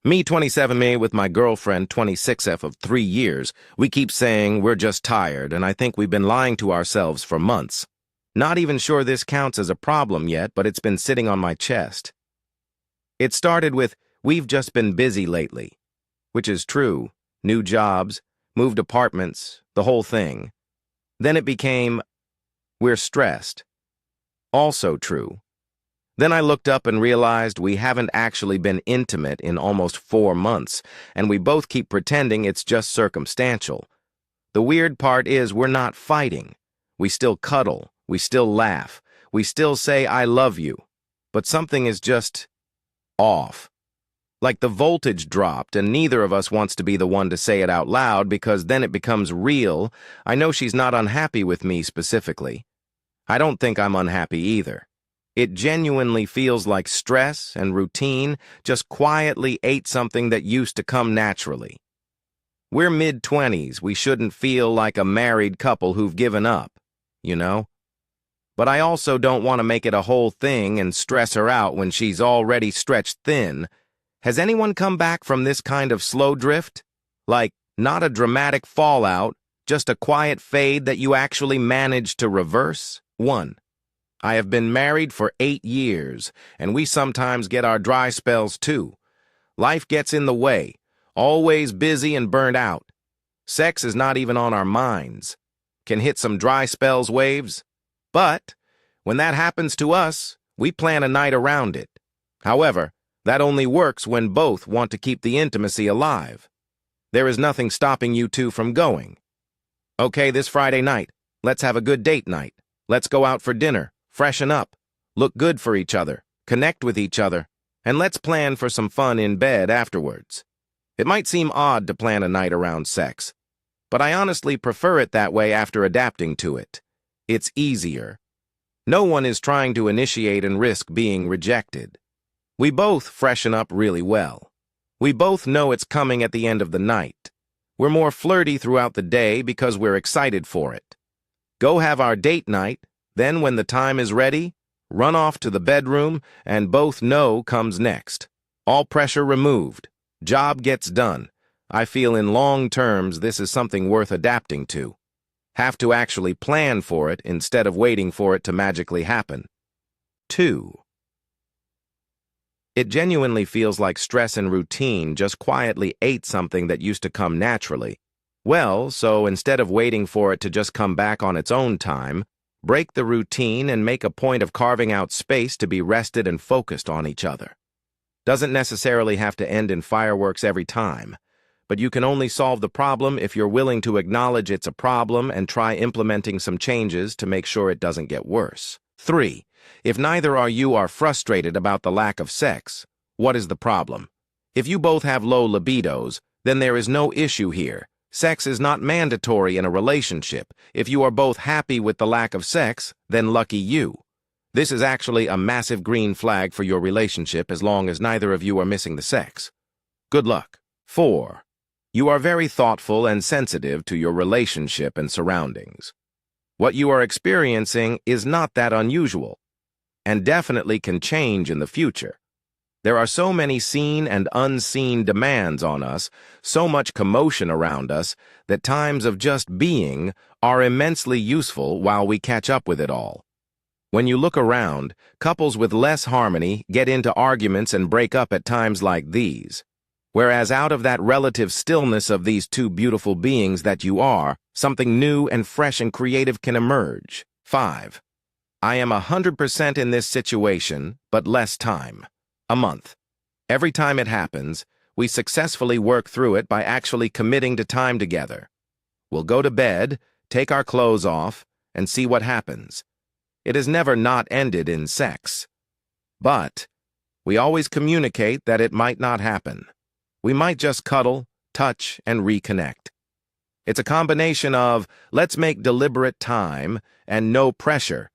Me, 27, me with my girlfriend, 26F of 3 years, we keep saying we're just tired, and I think we've been lying to ourselves for months. Not even sure this counts as a problem yet, but it's been sitting on my chest. It started with, we've just been busy lately, which is true. New jobs, moved apartments, the whole thing. Then it became, we're stressed. Also true. Then I looked up and realized we haven't actually been intimate in almost 4 months, and we both keep pretending it's just circumstantial. The weird part is we're not fighting. We still cuddle, we still laugh, we still say I love you, but something is just off. Like the voltage dropped and neither of us wants to be the one to say it out loud because then it becomes real. I know she's not unhappy with me specifically. I don't think I'm unhappy either. It genuinely feels like stress and routine just quietly ate something that used to come naturally. We're mid-20s, we shouldn't feel like a married couple who've given up, you know? But I also don't want to make it a whole thing and stress her out when she's already stretched thin. Has anyone come back from this kind of slow drift? Like, not a dramatic fallout, just a quiet fade that you actually managed to reverse? 1. I have been married for 8 years, and we sometimes get our dry spells too. Life gets in the way, always busy and burnt out. Sex is not even on our minds. Can hit some dry spells waves. But when that happens to us, we plan a night around it. However, that only works when both want to keep the intimacy alive. There is nothing stopping you two from going. Okay, this Friday night, let's have a good date night. Let's go out for dinner. Freshen up, look good for each other, connect with each other, and let's plan for some fun in bed afterwards. It might seem odd to plan a night around sex, but I honestly prefer it that way after adapting to it. It's easier. No one is trying to initiate and risk being rejected. We both freshen up really well. We both know it's coming at the end of the night. We're more flirty throughout the day because we're excited for it. Go have our date night. Then, when the time is ready, run off to the bedroom and both know comes next. All pressure removed. Job gets done. I feel in long terms this is something worth adapting to. Have to actually plan for it instead of waiting for it to magically happen. 2. It genuinely feels like stress and routine just quietly ate something that used to come naturally. Well, so instead of waiting for it to just come back on its own time, break the routine and make a point of carving out space to be rested and focused on each other. Doesn't necessarily have to end in fireworks every time, but you can only solve the problem if you're willing to acknowledge it's a problem and try implementing some changes to make sure it doesn't get worse. 3. If neither of you are frustrated about the lack of sex, what is the problem? If you both have low libidos, then there is no issue here. Sex is not mandatory in a relationship. If you are both happy with the lack of sex, then lucky you. This is actually a massive green flag for your relationship as long as neither of you are missing the sex. Good luck. 4. You are very thoughtful and sensitive to your relationship and surroundings. What you are experiencing is not that unusual, and definitely can change in the future. There are so many seen and unseen demands on us, so much commotion around us, that times of just being are immensely useful while we catch up with it all. When you look around, couples with less harmony get into arguments and break up at times like these. Whereas out of that relative stillness of these two beautiful beings that you are, something new and fresh and creative can emerge. 5. I am 100% in this situation, but less time. A month. Every time it happens, we successfully work through it by actually committing to time together. We'll go to bed, take our clothes off, and see what happens. It has never not ended in sex. But we always communicate that it might not happen. We might just cuddle, touch, and reconnect. It's a combination of let's make deliberate time and no pressure